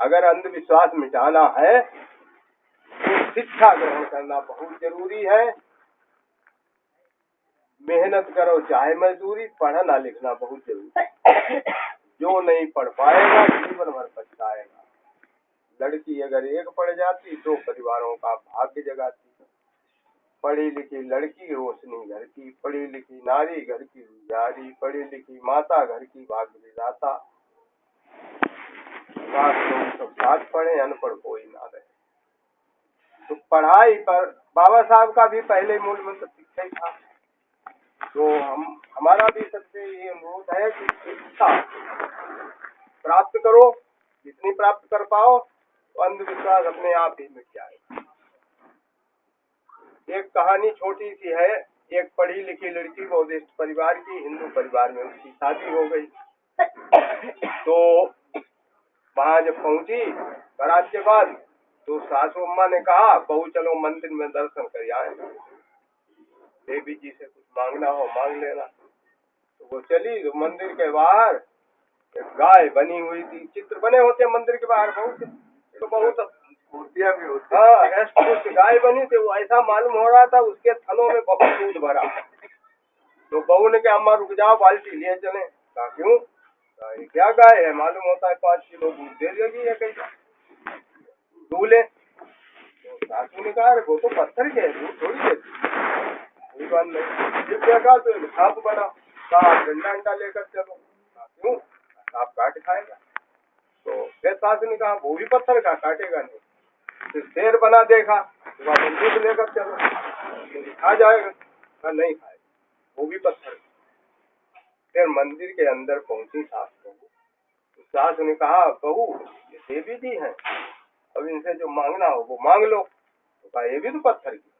अगर अंधविश्वास मिटाना है तो शिक्षा ग्रहण करना बहुत जरूरी है। मेहनत करो चाहे मजदूरी, पढ़ना लिखना बहुत जरूरी है। जो नहीं पढ़ पाएगा जीवन भर पछताएगा। लड़की अगर एक पढ़ जाती तो परिवारों का भाग्य जगाती। पढ़ी लिखी लड़की रोशनी घर की, पढ़ी लिखी नारी घर की उजियारी, पढ़ी लिखी माता घर की भाग्य विधाता। सब साथ पढ़े, अनपढ़ कोई ना रहे। तो पढ़ाई पर बाबा साहब का भी पहले मूल मंत्र शिक्षा ही था। तो हमारा भी सबसे ये अनुरोध है कि शिक्षा प्राप्त करो, जितनी प्राप्त कर पाओ तो अंधविश्वास अपने आप ही मिट जाएगा। एक कहानी छोटी सी है। एक पढ़ी लिखी लड़की बौद्धिस्ट परिवार की, हिंदू परिवार में उसकी शादी हो गई। तो वहाँ जब पहुंची बारात के बाद तो सासू अम्मा ने कहा बहू चलो मंदिर में दर्शन कर आए, देवी जी से कुछ मांगना हो मांग लेना। तो वो चली। तो मंदिर के बाहर एक गाय बनी हुई थी। चित्र बने होते मंदिर के बाहर बहुत, तो बहुत मूर्तियां भी होती। हाँ, कुछ गाय बनी थी। वो ऐसा मालूम हो रहा था उसके थनों में बहुत दूध भरा। तो बहू ने कहा अम्मा रुक जाओ, बाल्टी लिए चले। कहा क्यों? ये क्या गाय है, मालूम होता है 5 किलो दूध दे देगी है कहीं दूल्हे। तो सासू ने कहा वो तो पत्थर के है, दूध थोड़ी देती। कोई बात नहीं। जब देखा तो सांप बना। कहा डंडा अंडा लेकर चलो। क्यों? सांप काट खाएगा। तो फिर सासू ने कहा वो भी पत्थर का, काटेगा नहीं। फिर शेर बना देखा, दूध लेकर चलो, खा जाएगा। कहा नहीं खाएगा, वो भी पत्थर। फिर मंदिर के अंदर पहुंची सासू। तो सासू ने कहा बहू ये देवी जी हैं, अब इनसे जो मांगना हो वो मांग लो। तो कहा ये भी तो पत्थर की।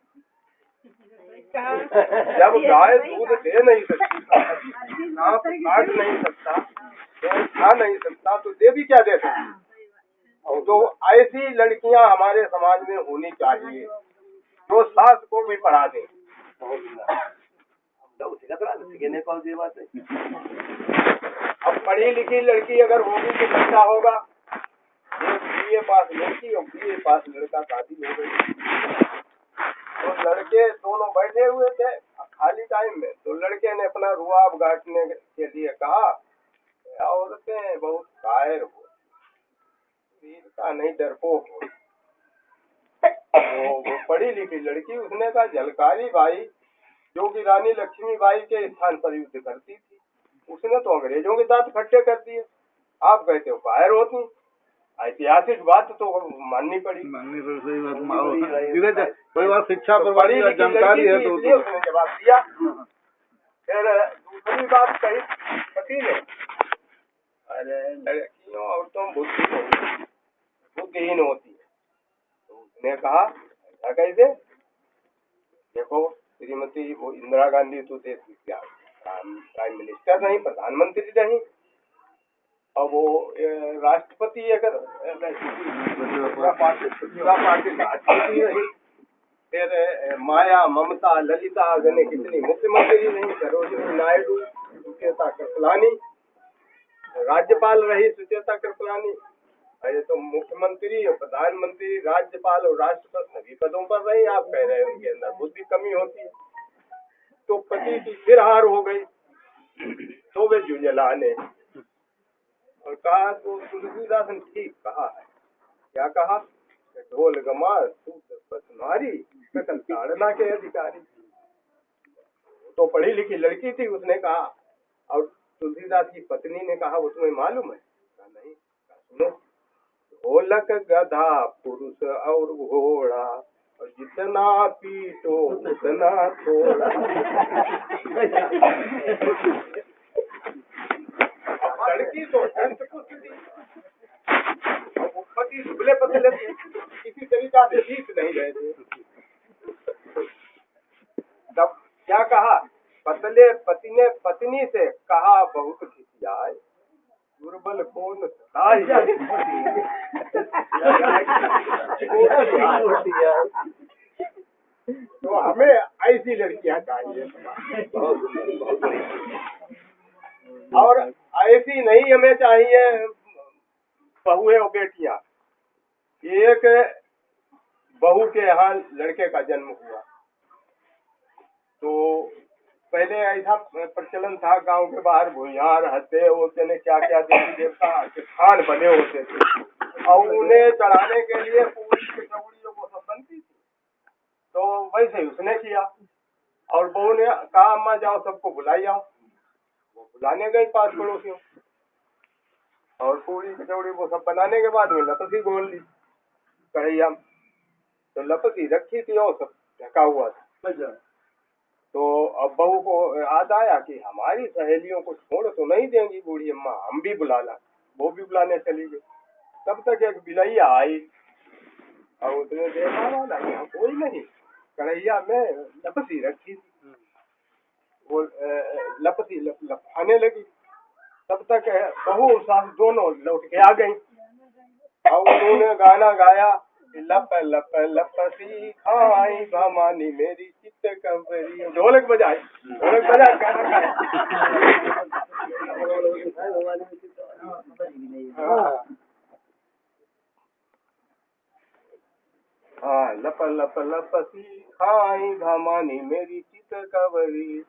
जब गाय दूध दे नहीं सकती, सांप काट नहीं सकता, खा नहीं सकता, तो देवी क्या दे सकती? तो ऐसी लड़कियां हमारे समाज में होनी चाहिए जो सास को भी पढ़ा दे। अब पढ़ी लिखी लड़की अगर होगी तो बच्चा होगा। एक बीए पास लड़की और बीए पास लड़का, शादी हो गई। तो लड़के दोनों बैठे हुए थे खाली टाइम में। तो लड़के ने अपना रुआब गाटने के लिए कहा औरतें बहुत कायर हो, वीरता नहीं डरपोक हो। वो पढ़ी लिखी लड़की, उसने कहा झलकारी बाई जो कि रानी लक्ष्मीबाई के स्थान पर युद्ध करती थी, उसने तो अंग्रेजों के दांत खट्टे कर दिए। आप कहते हो कायर होती। ऐतिहासिक बात तो माननी पड़ी। कोई बात शिक्षा पर बड़ी जानकारी है तो उसने जवाब दिया। फिर दूसरी बात कही पति ने, अरे लड़कियों औरतों बुद्धिहीन होती है। तो उसने कहा ऐसा कैसे? देखो श्रीमती वो इंदिरा गांधी तो देश की प्राइम मिनिस्टर नहीं, प्रधानमंत्री नहीं, और वो राष्ट्रपति अगर पार्टी राष्ट्रपति रही। फिर माया ममता ललिता गने कितनी मुख्यमंत्री नहीं, सरोजिनी नायडू, सुचेता कृपलानी राज्यपाल रही, सुचेता कृपलानी। अरे तो मुख्यमंत्री और प्रधानमंत्री, राज्यपाल और राष्ट्रपति सभी पदों पर रही। आप कह रहे हैं उनके अंदर बुद्धि कमी होती है। तो पति की फिर हार हो गई। तो वे जुझलाने और कहा तो तुलसीदास ने ठीक कहा है। क्या कहा? ढोल गमार तुम्हारी सकल ताड़ना के अधिकारी। तो पढ़ी लिखी लड़की थी, उसने कहा। और तुलसीदास की पत्नी ने कहा वो तुम्हें मालूम है? कहा नहीं। सुनो, ढोलक गधा पुरुष और घोड़ा और जितना पीटो उतना थोड़ा। लड़की तो पति दुबले पतले थे, किसी तरीका से जीत नहीं रहे थे। तब क्या कहा? पतले पति ने पत्नी से कहा बहुत खिसियाए, दुर्बल कौन सताए। तो हमें ऐसी लड़कियां चाहिए और ऐसी नहीं हमें चाहिए बहुएं और बेटियां एक बहू के यहाँ लड़के का जन्म हुआ तो पहले ऐसा प्रचलन था, गांव के बाहर भुइयार हत्ते होते ने क्या क्या देवी देवता के स्थान बने होते थे और उन्हें चढ़ाने के लिए पूरी कचौड़ी वो सब बनती थी। तो वैसे उसने किया और बहू ने कहा अम्मा जाओ सबको बुलाई आओ। वो बुलाने गई पास पड़ोसियों और पूरी कचौड़ी वो सब बनाने के बाद में लपसी बोल ली कढ़ैया, तो लपसी रखी थी और सब ढका हुआ था। तो अब बहू को याद आया कि हमारी सहेलियों को छोड़ तो नहीं देंगी बूढ़ी अम्मा, हम भी बुला ला। वो भी बुलाने चली गई। तब तक एक बिलैया आई और उसने देखा वाला यहाँ कोई नहीं, कढ़ैया में लपसी रखी थी। वो लपसी लपकाने लगी। तब तक बहू सास दोनों लौट के आ गई और उन्होंने गाना गाया, लप लप लपसी खाई भवानी मेरी चित्त कंवरी। ढोलक बजाई, ढोलक बजा गाना गाया। हाँ, लप लप लपसी खाई भवानी मेरी चित्त कंवरी,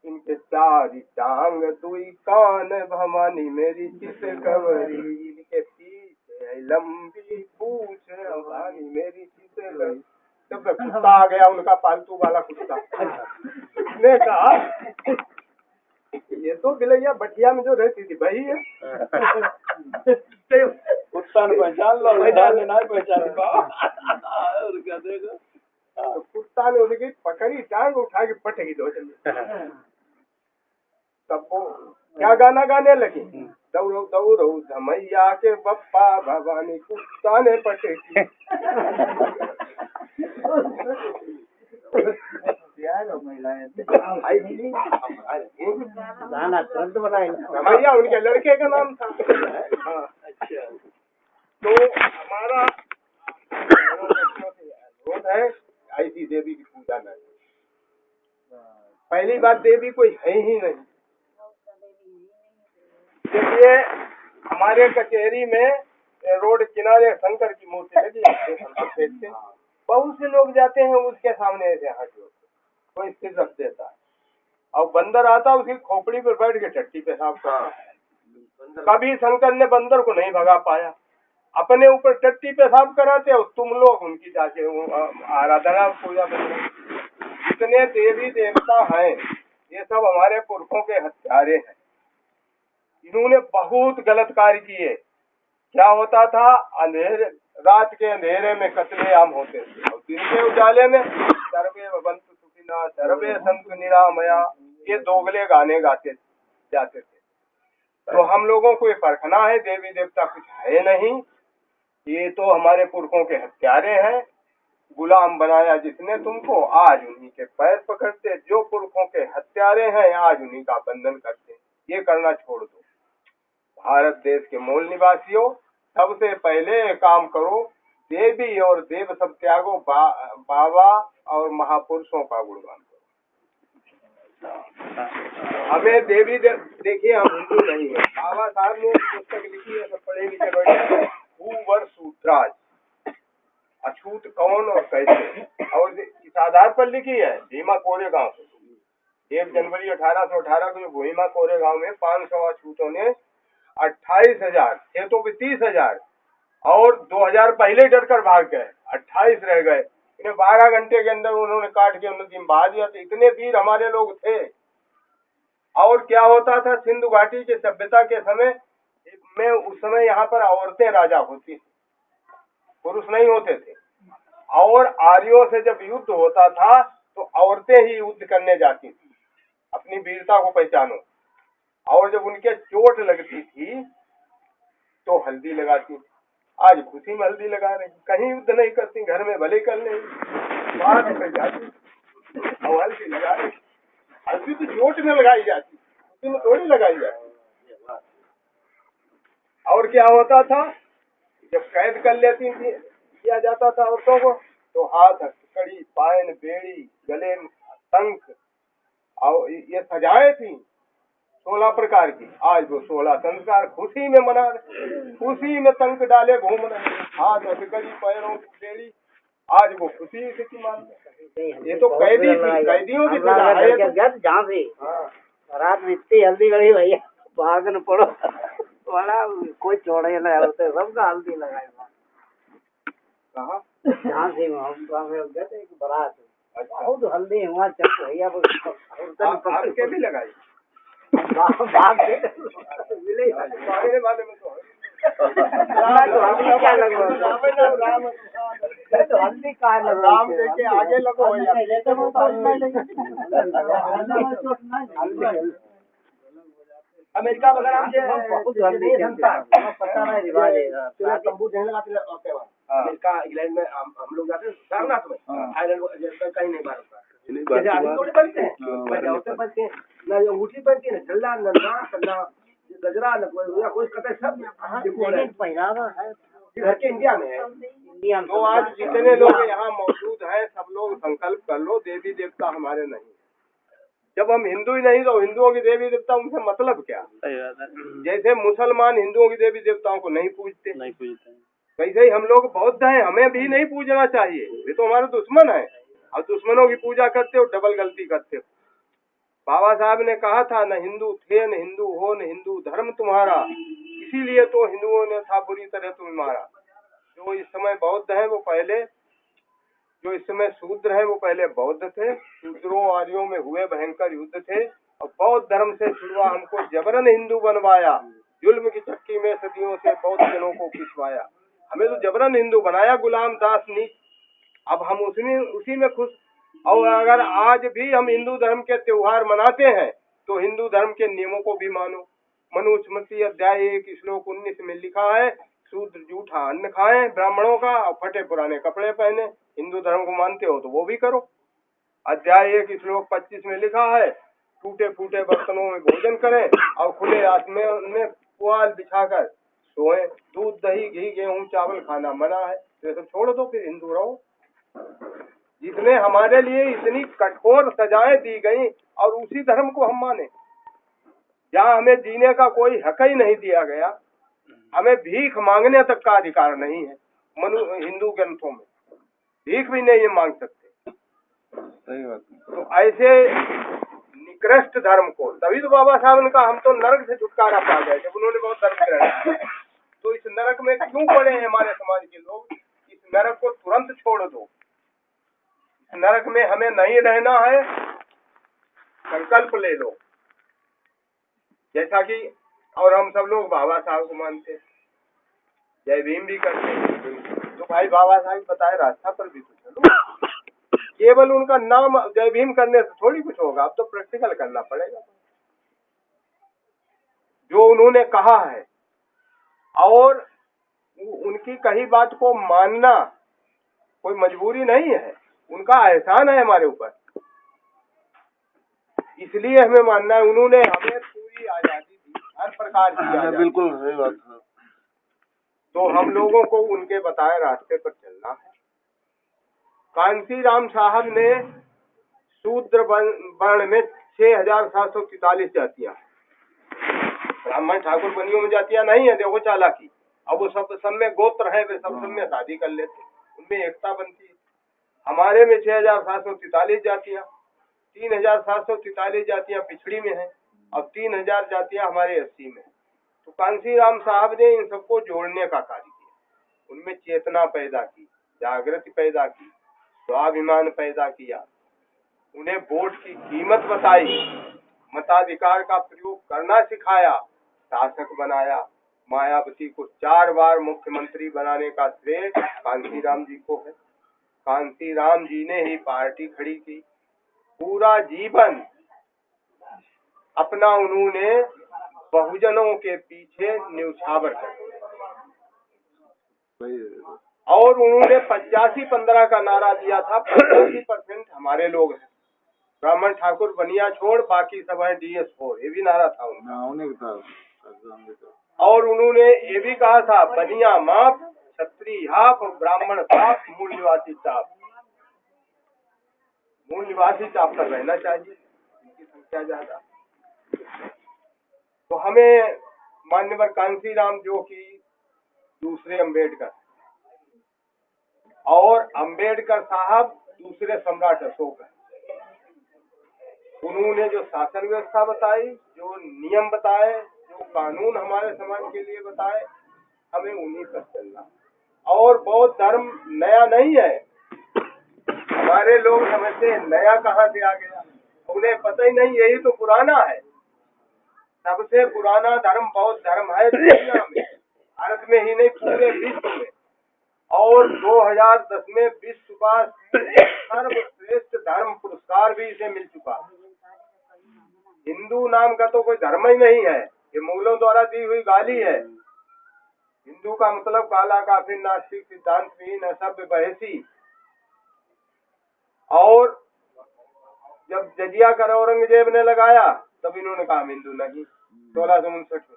इनके चार टांग दुई कान भवानी मेरी चित्त कंवरी, इनके पीछे लंबी पूछ भवानी मेरी चित्त कंवरी। तब कुत्ता आ गया, उनका पालतू वाला कुत्ता। उसने कहा ये तो बिलैया बटिया में जो रहती थी वही है। कुत्ता ने पहचान लो, ने ना पहचान और क्या देखो। तो कुत्ता ने उसकी पकड़ी टांग उठा के पटकी दो चली। तब वो क्या गाना गाने लगी, दौड़ो दौड़ो धमैया के बप्पा भवानी कुत्ता ने पटकी। भैया उनके लड़के का नाम था। हाँ। अच्छा। तो हमारा रोज है ऐसी देवी की पूजा में। पहली बात देवी कोई है ही नहीं। देखिए हमारे कचहरी में रोड किनारे शंकर की मूर्ति लगी है। बहुत से लोग जाते हैं उसके सामने ऐसे हाथ जोड़ कोई स्थिर रख देता है और बंदर आता उसकी खोपड़ी पर बैठ के टट्टी पेशाब करता है। कभी शंकर ने बंदर को नहीं भगा पाया, अपने ऊपर टट्टी पेशाब कराते और तुम लोग उनकी जाके आराधना पूजा करते। जितने देवी देवता हैं ये सब हमारे पुरखों के हत्यारे हैं। इन्होंने बहुत गलत कार्य किए। क्या होता था, अंधेरे रात के अंधेरे में कत्लेआम होते थे और दिन के उजाले में सर्वे भवन्तु सुखिनः सर्वे सन्तु निरामया ये दोगले गाने गाते जाते थे। तो हम लोगों को ये परखना है, देवी देवता कुछ है नहीं, ये तो हमारे पुरखों के हत्यारे हैं। गुलाम बनाया जिसने तुमको, आज उन्हीं के पैर पकड़ते। जो पुरखों के हत्यारे हैं आज उन्हीं का बंधन करते। ये करना छोड़ दो। भारत देश के मूल निवासियों, सबसे पहले काम करो, देवी और देव सब त्यागो, बाबा और महापुरुषों का गुणगान करो। हमें देवी देखिए हम हिंदू नहीं है। बाबा साहब ने पुस्तक लिखी है, सब पढ़े लिखे बैठे, भूवर सूत्राज, अछूत कौन और कैसे, और इस आधार पर लिखी है भीमा कोरेगांव से 1 जनवरी 1818 को भीमा कोरेगांव में 500 अछूतों ने 28,000 थे तो 30,000 और 2,000 पहले डर कर भाग गए, 28 रह गए। इन्हें 12 घंटे के अंदर उन्होंने काट के नदी में बहा दिया। तो इतने वीर हमारे लोग थे। और क्या होता था, सिंधु घाटी की सभ्यता के समय में उस समय यहाँ पर औरतें राजा होती थी, पुरुष नहीं होते थे। और आर्यों से जब युद्ध होता था तो औरतें ही युद्ध करने जाती थी, अपनी वीरता को पहचानो। और जब उनके चोट लगती थी तो हल्दी लगाती थी। आज खुशी में हल्दी लगा रही, कहीं युद्ध नहीं करती, घर में भले कर ले, बाहर निकल जाती और हल्दी लगा रही। हल्दी तो चोट में लगाई जाती, खुशी में थोड़ी लगाई जाती। और क्या होता था, जब कैद कर लेती थी किया जाता था औरतों को, तो हाथ कड़ी, पायन, बेड़ी, गले में शंख और ये सजाएं थी 16 प्रकार की। आज वो 16 संस्कार खुशी में मना रहे, खुशी में शंख डाले घूम रहे। हाथ हथकड़ी पैरों की बेड़ी, आज वो खुशी स्थिति मानते। ये तो कैदियों की सजा है ये तो। जहाँ से रात में इतनी हल्दी गई भैया, भागन पड़ो वाला, कोई छोड़े ना होते, सबका हल्दी लगाई कहाँ जहाँ से हम गए थे एक बारात, बहुत हल्दी वहाँ चल भैया, आपके भी लगाई भाग के मिले मेरे वाले में तो क्या लगवा तो हल्दी का राम देखे आगे लगो अमेरिका वगैरह बहुत हल्दी पता नहीं रिवाज है। तंबू देने लगाते अमेरिका इंग्लैंड में हम लोग जाते हैं सारनाथ में, आयरलैंड कहीं नहीं मारता, जैसे आदमी थोड़े बनते हैं, औरतें बनती हैं, ना अंगूठी बनती है, ना झल्ला, ना नाक, ना गजरा, ना कोई कतई, सब पहनावा है घर के इंडिया में है। इंडिया में। तो आज जितने लोग यहाँ मौजूद हैं सब लोग संकल्प कर लो, देवी देवता हमारे नहीं। जब हम हिंदू ही नहीं तो हिंदुओं की देवी देवता उनसे मतलब क्या? जैसे मुसलमान हिंदुओं की देवी देवताओं को नहीं पूजते, वैसे ही हम लोग बौद्ध हैं, हमें भी नहीं पूजना चाहिए, वे तो हमारे दुश्मन है, और दुश्मनों की पूजा करते हो, डबल गलती करते हो। बाबा साहब ने कहा था, न हिंदू थे न हिंदू हो, न हिंदू धर्म तुम्हारा, इसीलिए तो हिंदुओं ने था बुरी तरह तुम्हें मारा। जो इस समय बौद्ध है वो पहले, जो इस समय शूद्र है वो पहले बौद्ध थे। शूद्रों आर्यों में हुए भयंकर युद्ध थे, और बौद्ध धर्म से छुड़वा हमको जबरन हिंदू बनवाया, जुल्म की चक्की में सदियों से बौद्ध जनों को पिसवाया, हमें तो जबरन हिंदू बनाया, गुलाम दास नीच। अब हम उसी में खुश। और अगर आज भी हम हिंदू धर्म के त्योहार मनाते हैं तो हिंदू धर्म के नियमों को भी मानो। मनुस्मृति अध्याय 1 श्लोक 19 में लिखा है, शूद्र जूठा अन्न खाएं ब्राह्मणों का और फटे पुराने कपड़े पहने। हिंदू धर्म को मानते हो तो वो भी करो। अध्याय 1 श्लोक 25 में लिखा है, टूटे फूटे बर्तनों में भोजन करें और खुले आसमान में पुआल बिछाकर सोएं। दूध दही घी गेहूं चावल खाना मना है, तो सब छोड़ दो, फिर हिंदू रहो। जिसने हमारे लिए इतनी कठोर सजाएं दी गई और उसी धर्म को हम माने, जहाँ हमें जीने का कोई हक ही नहीं दिया गया, हमें भीख मांगने तक का अधिकार नहीं है। हिंदू ग्रंथों में भीख भी नहीं मांग सकते। सही बात। तो ऐसे निकृष्ट धर्म को, तभी तो बाबा साहब ने कहा हम तो नरक से छुटकारा पा गए जब उन्होंने बहुत धर्म ग्रहण किया। तो इस नरक में क्यों पड़े हैं हमारे समाज के लोग? इस नरक को तुरंत छोड़ दो। इस नरक में हमें नहीं रहना है, संकल्प ले लो। जैसा कि और हम सब लोग बाबा साहब को मानते, जय भीम भी करते, तो भाई बाबा साहब बताए रास्ता पर भी तो चलो। केवल उनका नाम जय भीम करने से थोड़ी कुछ होगा, अब तो प्रैक्टिकल करना पड़ेगा। जो उन्होंने कहा है और उनकी कही बात को मानना कोई मजबूरी नहीं है, उनका एहसान है हमारे ऊपर, इसलिए हमें मानना है। उन्होंने हमें पूरी आजादी दी, हर प्रकार की आजादी। बिल्कुल सही बात है। तो हम लोगों को उनके बताए रास्ते पर चलना है। कांसीराम साहब ने शूद्र वर्ण में 6743 जातियां, ब्राह्मण ठाकुर बनियों में जातियां नहीं है, देखो चालाकी। अब वो सब में गोत्र है, वे सब में शादी कर लेते, उनमें एकता बनती है। हमारे में 6743 जातियां, 3743 जातियां पिछड़ी में हैं और 3000 जातियां हमारे 80 में। तो कांसीराम साहब ने इन सबको जोड़ने का कार्य किया, उनमें चेतना पैदा की, जागृति पैदा की, स्वाभिमान पैदा किया, उन्हें वोट की कीमत बताई, मताधिकार का प्रयोग करना सिखाया, शासक बनाया। मायावती को 4 बार मुख्यमंत्री बनाने का श्रेय कांसीराम जी को है। कांसीराम जी ने ही पार्टी खड़ी की, पूरा जीवन अपना उन्होंने बहुजनों के पीछे न्यौछावर कर दिया। और उन्होंने 85-15 का नारा दिया था, 85% हमारे लोग हैं, ब्राह्मण ठाकुर बनिया छोड़ बाकी सब है DS4, ये भी नारा था उनका। और उन्होंने ये भी कहा था, बनिया माप, क्षत्रिय हाफ, ब्राह्मण साफ, मूल निवासी चाप। मूल निवासी चाप पर रहना चाहिए, इनकी संख्या ज्यादा। तो हमें माननीय कांसीराम जो कि दूसरे अम्बेडकर, और अंबेडकर साहब दूसरे सम्राट अशोक हैं। उन्होंने जो शासन व्यवस्था बताई, जो नियम बताए, जो कानून हमारे समाज के लिए बताए, हमें उन्हीं पर चलना। और बौद्ध धर्म नया नहीं है। हमारे लोग समझते हैं नया कहाँ से आ गया, उन्हें पता ही नहीं, यही तो पुराना है। सबसे पुराना धर्म बौद्ध धर्म है दुनिया में, भारत में ही नहीं पूरे विश्व में। और 2010 में विश्व का सर्वश्रेष्ठ धर्म पुरस्कार भी इसे मिल चुका है। हिंदू नाम का तो कोई धर्म ही नहीं है, ये मुगलों द्वारा दी हुई गाली है। हिंदू का मतलब काला, काफिर, नास्तिक, सिद्धांतहीन, असभ्य, बहसी। और जब जजिया कर औरंगजेब ने लगाया तब इन्होंने कहा हिंदू नहीं, 1659 में।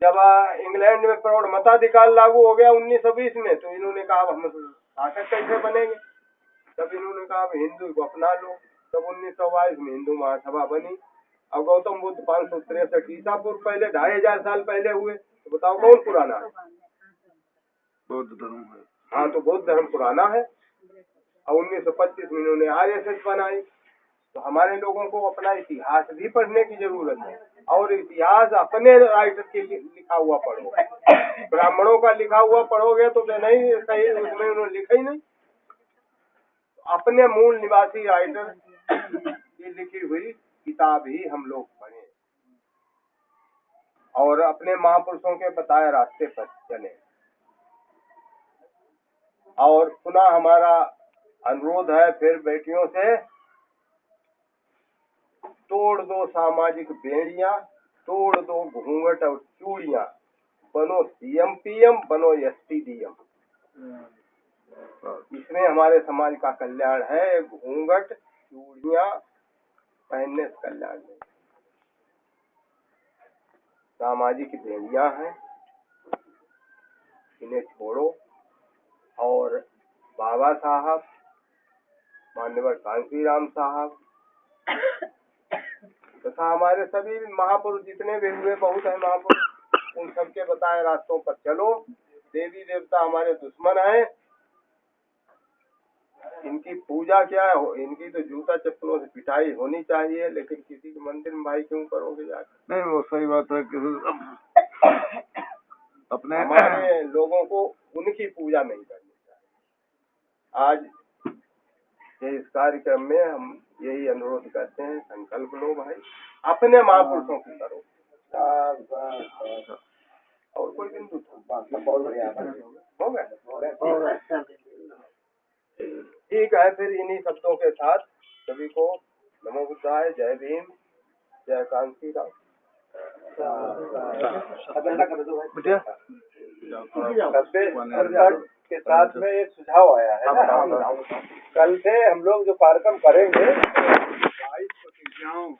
जब इंग्लैंड में प्रौढ़ मताधिकार लागू हो गया 1920 में, तो इन्होंने कहा हम शासक कैसे बनेंगे, तब इन्होंने कहा हिंदू को अपना लो। तब 1922 में हिंदू महासभा बनी। अब गौतम बुद्ध 563 ईसा पूर्व पहले 2500 साल पहले हुए, तो बताओ कौन पुराना है? बौद्ध धर्म है। हाँ, तो बौद्ध धर्म पुराना है। और 1925 में इन्होंने RSS बनाई। तो हमारे लोगों को अपना इतिहास भी पढ़ने की जरूरत है। और इतिहास अपने राइटर के लिखा हुआ पढ़ो। ब्राह्मणों का लिखा हुआ पढ़ोगे तो नहीं सही, उसमें उन्होंने लिखा ही नहीं। अपने मूल निवासी राइटर की लिखी हुई किताब ही हम लोग पढ़ें और अपने महापुरुषों के बताए रास्ते पर चलें। और पुनः हमारा अनुरोध है फिर बेटियों से, तोड़ दो सामाजिक बेड़ियां, तोड़ दो घूंघट और चूड़ियां, बनो CM PM, बनो SP DM। इसमें हमारे समाज का कल्याण है। घूंघट चूड़ियां पहनने से कल्याण नहीं। सामाजिक बेड़ियां हैं, इन्हें छोड़ो। और बाबा साहब, माननीय कांशीराम साहब तथा हमारे सभी महापुरुष जितने भी हुए, बहुत है महापुरुष, उन सबके बताए रास्तों पर चलो। देवी देवता हमारे दुश्मन हैं, इनकी पूजा क्या है, इनकी तो जूता चप्पलों से पिटाई होनी चाहिए, लेकिन किसी के मंदिर में भाई क्यों करोगे जाकर? नहीं, वो सही बात है कि अपने हमारे लोगों को उनकी पूजा नहीं करनी चाहिए। आज इस कार्यक्रम में हम यही अनुरोध करते हैं, संकल्प लो भाई, अपने महापुरुषों की करो। और कोई बिंदु बहुत बढ़िया हो गया। ठीक है, फिर इन्हीं शब्दों के साथ सभी को नमो बुद्धाय, जय भीम, जय कांशीराम। के साथ में एक सुझाव आया है ना, कल से हम लोग जो कार्यक्रम करेंगे 22 प्रतिज्ञाओं